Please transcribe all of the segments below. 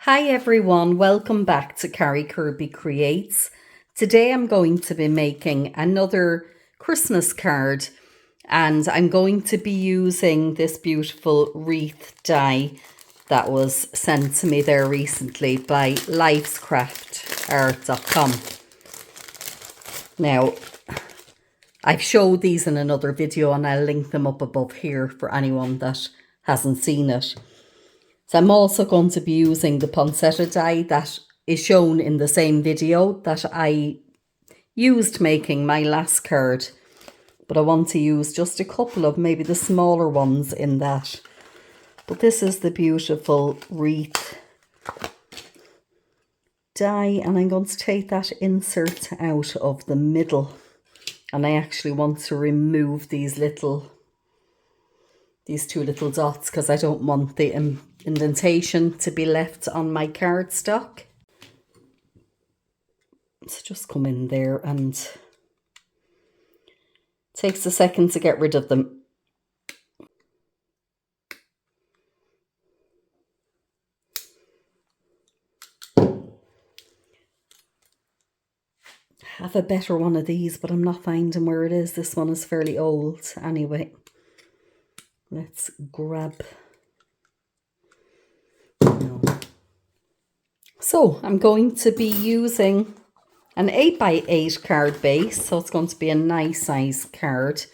Hi everyone, welcome back to Carrie Kirby Creates. Today I'm going to be making another Christmas card and I'm going to be using this beautiful wreath die that was sent to me there recently by lifescraftart.com. Now, I've showed these in another video and I'll link them up above here for anyone that hasn't seen it. So I'm also going to be using the poinsettia die that is shown in the same video that I used making my last card. But I want to use just a couple of maybe the smaller ones in that. But this is the beautiful wreath die and I'm going to take that insert out of the middle. And I actually want to remove these two little dots because I don't want the indentation to be left on my cardstock. So just come in there and it takes a second to get rid of them. I have a better one of these, but I'm not finding where it is. This one is fairly old. Anyway, let's grab. So I'm going to be using an 8x8 card base, so it's going to be a nice size card.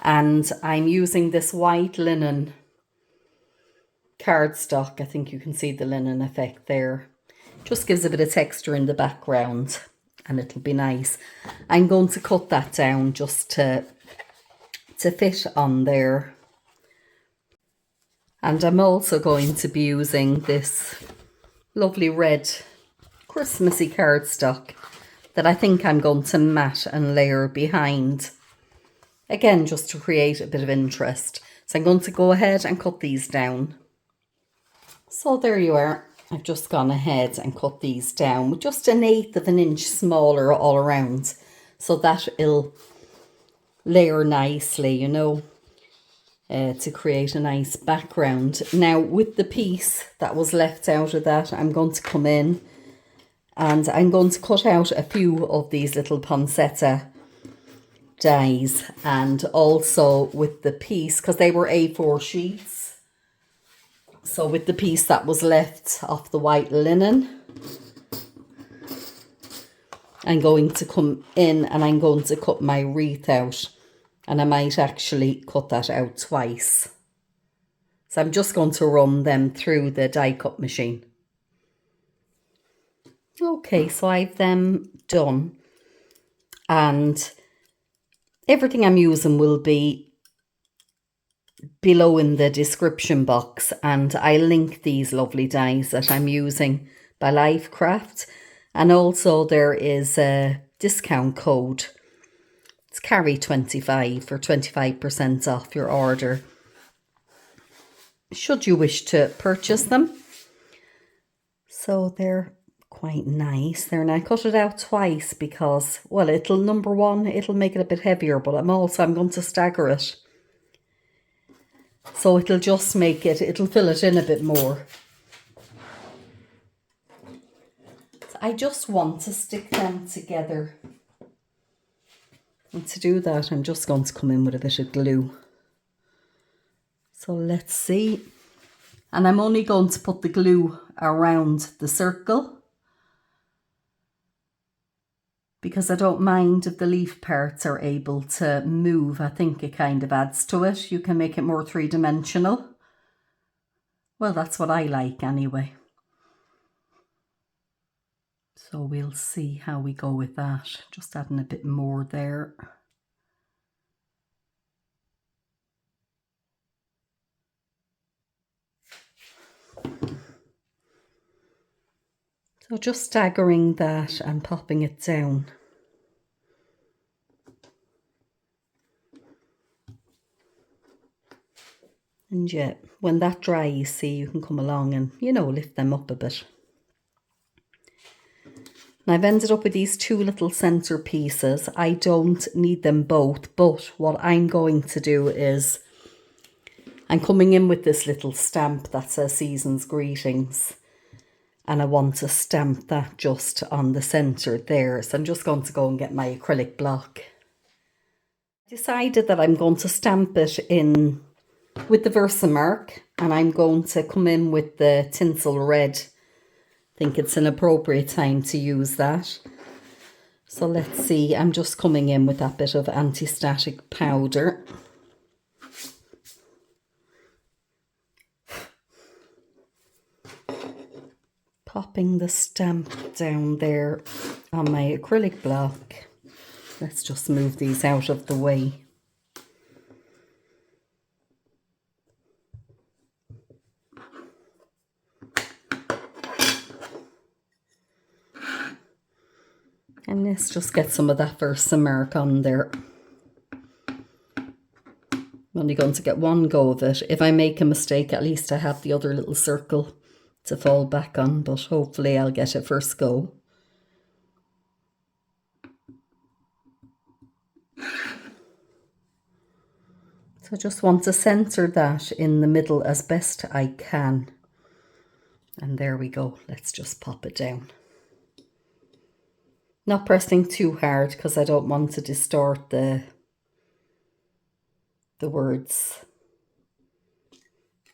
And I'm using this white linen cardstock. I think you can see the linen effect there. Just gives a bit of texture in the background and it'll be nice. I'm going to cut that down just to fit on there. And I'm also going to be using this lovely red Christmassy cardstock that I think I'm going to mat and layer behind. Again, just to create a bit of interest. So I'm going to go ahead and cut these down. So there you are. I've just gone ahead and cut these down with just 1/8 of an inch smaller all around. So that it'll layer nicely, you know, to create a nice background. Now with the piece that was left out of that, I'm going to come in and I'm going to cut out a few of these little poinsettia dies, and also with the piece, because they were A4 sheets, so with the piece that was left off the white linen, I'm going to come in and I'm going to cut my wreath out, and I might actually cut that out twice. So I'm just going to run them through the die cut machine. Okay, so I've them done, and everything I'm using will be below in the description box, and I link these lovely dies that I'm using by Lifecraft, and also there is a discount code. It's Carrie25 for 25% off your order, should you wish to purchase them. So they're quite nice there, and I cut it out twice because, well, it'll make it a bit heavier, but I'm going to stagger it, so it'll just make it, it'll fill it in a bit more. So I just want to stick them together, and to do that I'm just going to come in with a bit of glue. So let's see, and I'm only going to put the glue around the circle because I don't mind if the leaf parts are able to move. I think it kind of adds to it. You can make it more three-dimensional. Well, that's what I like anyway. So we'll see how we go with that. Just adding a bit more there. So just staggering that and popping it down. And yeah, when that dries, see, you can come along and, you know, lift them up a bit. And I've ended up with these two little centre pieces. I don't need them both, but what I'm going to do is I'm coming in with this little stamp that says Season's Greetings. and I want to stamp that just on the centre there. So I'm just going to go and get my acrylic block. Decided that I'm going to stamp it in with the Versamark, and I'm going to come in with the tinsel red. I think it's an appropriate time to use that. So let's see, I'm just coming in with that bit of anti-static powder. Popping the stamp down there on my acrylic block. Let's just move these out of the way. And let's just get some of that Versamark on there. I'm only going to get one go of it. If I make a mistake, at least I have the other little circle to fall back on, but hopefully I'll get it first go. So I just want to centre that in the middle as best I can. And there we go. Let's just pop it down. Not pressing too hard because I don't want to distort the words.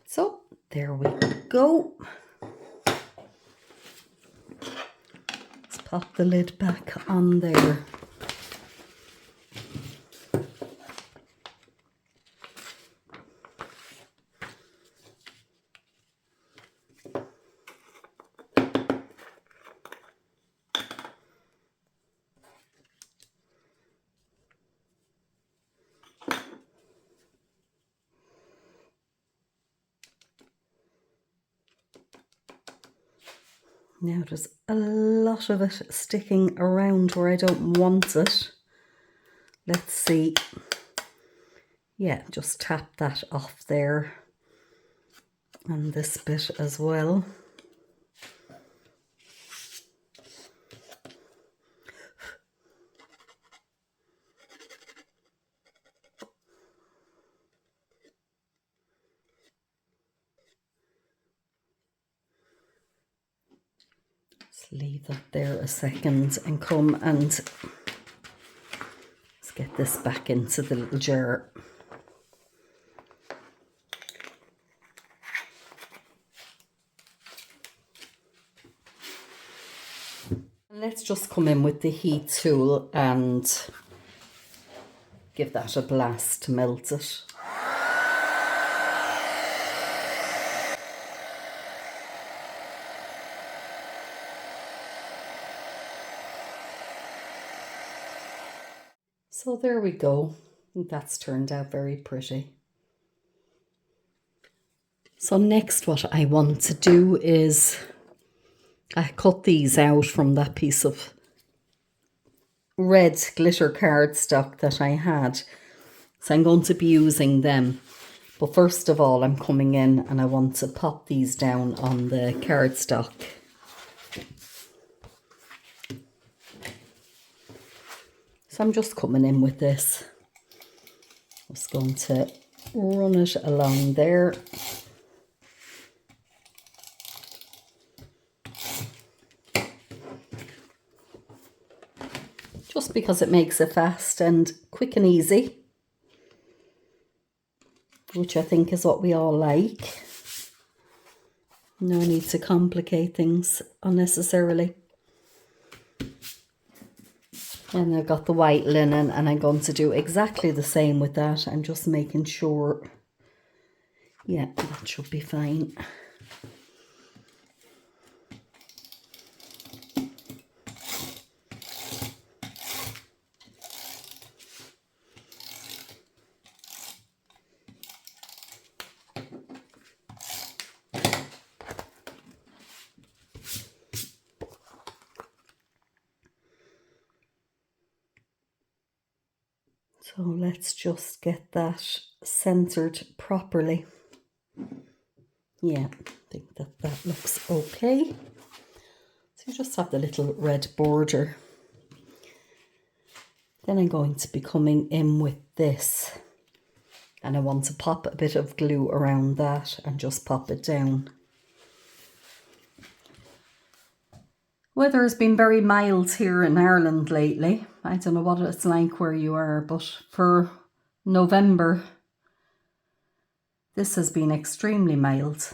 So there we go. Let's pop the lid back on there. Now there's a lot of it sticking around where I don't want it. Let's see. Yeah, just tap that off there. And this bit as well. Leave that there a second and come and let's get this back into the little jar. And let's just come in with the heat tool and give that a blast to melt it. So there we go. I think that's turned out very pretty. So next what I want to do is I cut these out from that piece of red glitter cardstock that I had. So I'm going to be using them. But first of all, I'm coming in and I want to pop these down on the cardstock. So I'm just coming in with this. Just going to run it along there. Just because it makes it fast and quick and easy, which I think is what we all like. No need to complicate things unnecessarily. And I've got the white linen and I'm going to do exactly the same with that. I'm just making sure, yeah, that should be fine. So let's just get that centered properly. Yeah, I think that looks okay. So you just have the little red border. Then I'm going to be coming in with this. And I want to pop a bit of glue around that and just pop it down. Weather has been very mild here in Ireland lately. I don't know what it's like where you are, but for November, this has been extremely mild.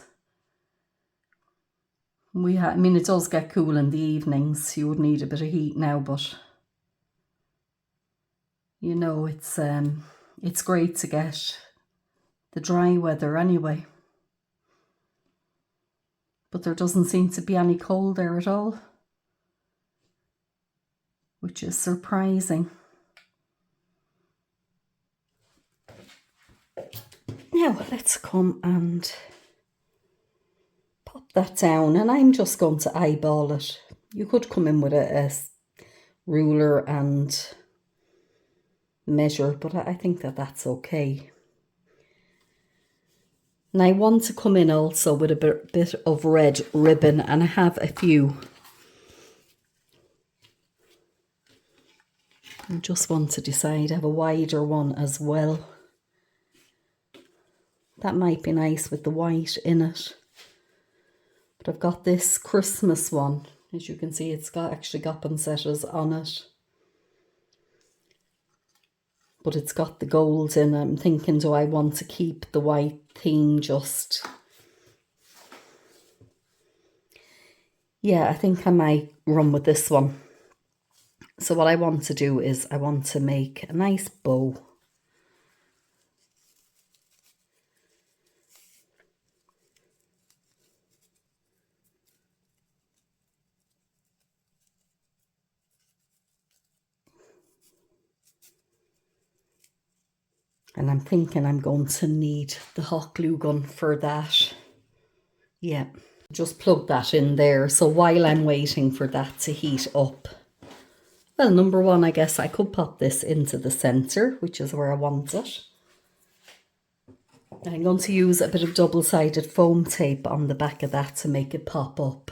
I mean, it does get cool in the evenings. You would need a bit of heat now, but you know, it's great to get the dry weather anyway. But there doesn't seem to be any cold there at all, which is surprising. Now let's come and pop that down, and I'm just going to eyeball it. You could come in with a ruler and measure, but I think that that's okay. And I want to come in also with a bit of red ribbon, and I have a few. I just want to decide, I have a wider one as well. That might be nice with the white in it. But I've got this Christmas one. As you can see, it's actually got poinsettias on it. But it's got the gold in it. I'm thinking, do I want to keep the white theme just... Yeah, I think I might run with this one. So what I want to do is I want to make a nice bow. And I'm thinking I'm going to need the hot glue gun for that. Yeah, just plug that in there. So while I'm waiting for that to heat up, well, number one, I guess I could pop this into the centre, which is where I want it. I'm going to use a bit of double-sided foam tape on the back of that to make it pop up.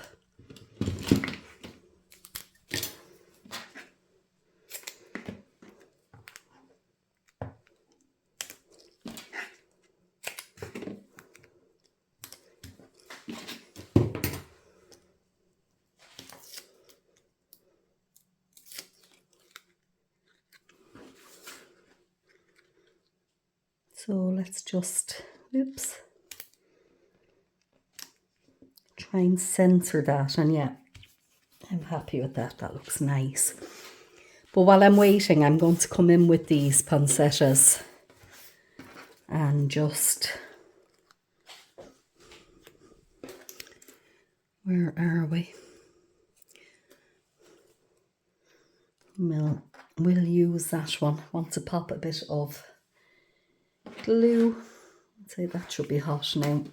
So let's just, oops, try and centre that, and yeah, I'm happy with that, that looks nice. But while I'm waiting, I'm going to come in with these poinsettias and just, where are we? We'll use that one. I want to pop a bit of glue. I'd say that should be hot now.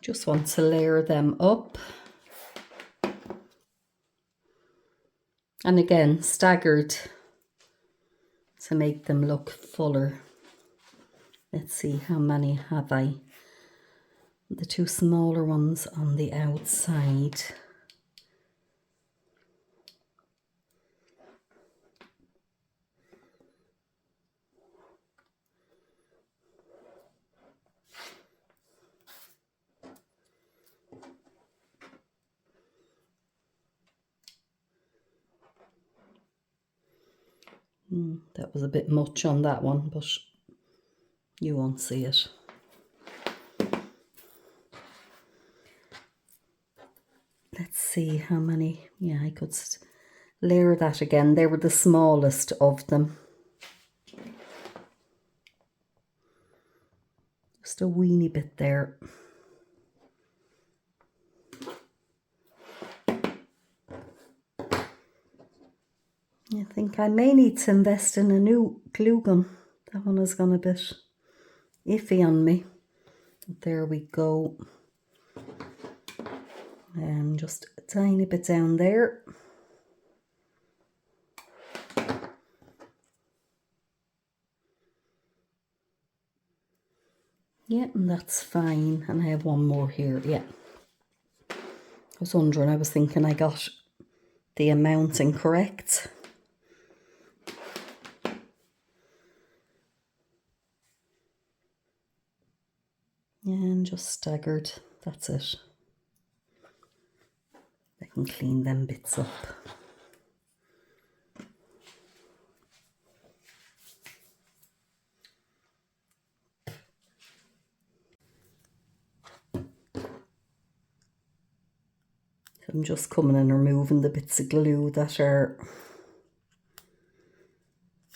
Just want to layer them up. And again, staggered to make them look fuller. Let's see, how many have I? The two smaller ones on the outside. That was a bit much on that one, but you won't see it. Let's see how many. Yeah, I could layer that again. They were the smallest of them. Just a weeny bit there. I think I may need to invest in a new glue gun. That one has gone a bit iffy on me. But there we go. And just a tiny bit down there. Yeah, and that's fine. And I have one more here, yeah. I was wondering, I was thinking I got the amount incorrect. And and just staggered. That's it. I can clean them bits up. I'm just coming and removing the bits of glue that are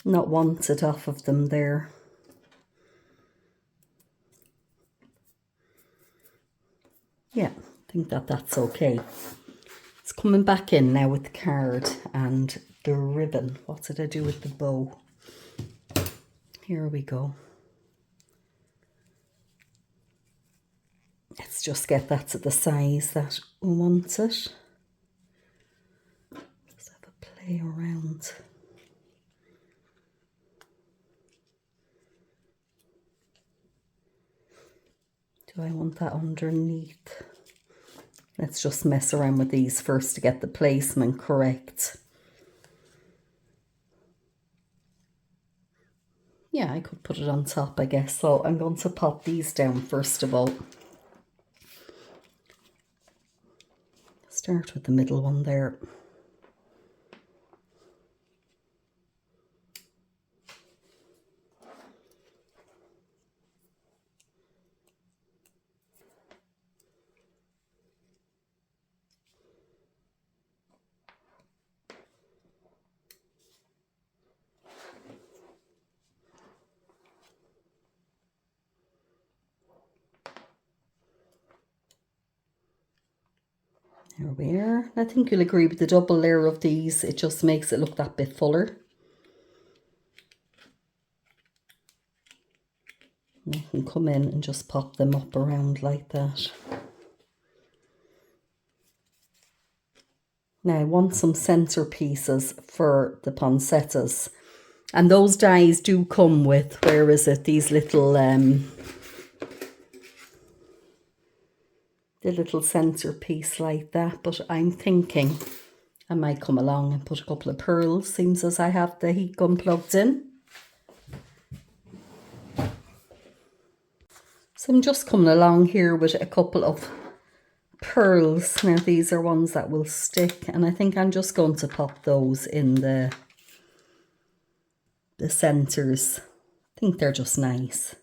not wanted off of them there. Yeah, I think that's okay. It's coming back in now with the card and the ribbon. What did I do with the bow? Here we go. Let's just get that to the size that we want it. Just have a play around. Do I want that underneath? Let's just mess around with these first to get the placement correct. Yeah, I could put it on top, I guess. So I'm going to pop these down first of all. Start with the middle one there. There we are. I think you'll agree with the double layer of these. It just makes it look that bit fuller. And I can come in and just pop them up around like that. Now I want some centre pieces for the poinsettias. And those dies do come with, where is it, these little the little centre piece like that. But I'm thinking I might come along and put a couple of pearls, seems as I have the heat gun plugged in. So I'm just coming along here with a couple of pearls. Now these are ones that will stick, and I think I'm just going to pop those in the centres. I think they're just nice.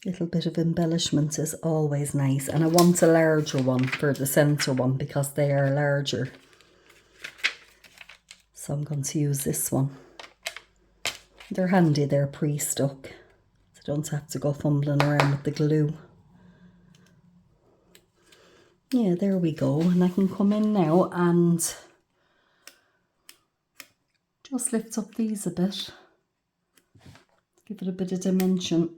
Little bit of embellishment is always nice, and I want a larger one for the centre one because they are larger. So I'm going to use this one. They're handy, they're pre-stuck, so I don't have to go fumbling around with the glue. Yeah, there we go, and I can come in now and just lift up these a bit, give it a bit of dimension.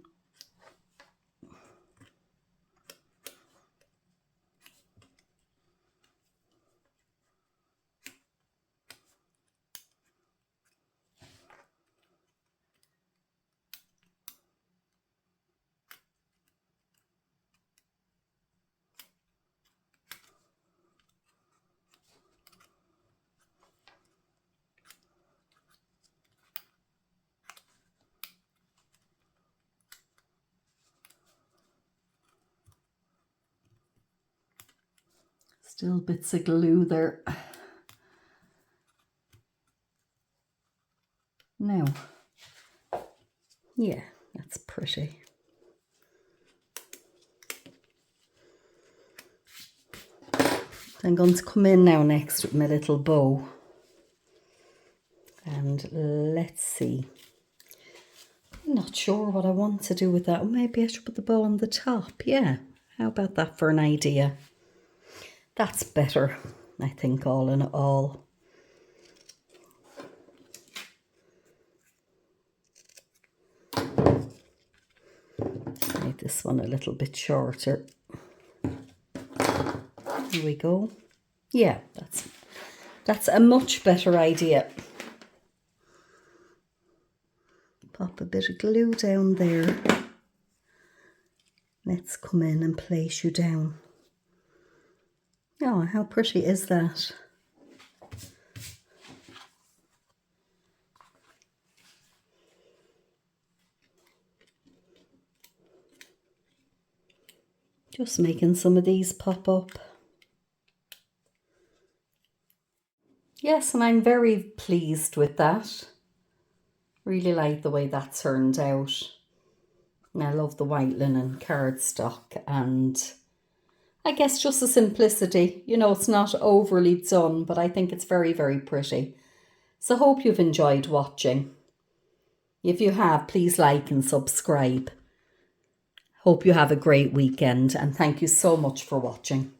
Still bits of glue there. Now, yeah, that's pretty. I'm going to come in now next with my little bow. And let's see. I'm not sure what I want to do with that. Maybe I should put the bow on the top. Yeah, how about that for an idea? That's better, I think, all in all. Make this one a little bit shorter. Here we go. Yeah, that's a much better idea. Pop a bit of glue down there. Let's come in and place you down. Oh, how pretty is that? Just making some of these pop up. Yes, and I'm very pleased with that. Really like the way that turned out. And I love the white linen cardstock, and I guess just the simplicity. You know, it's not overly done, but I think it's very, very pretty. So hope you've enjoyed watching. If you have, please like and subscribe. Hope you have a great weekend, and thank you so much for watching.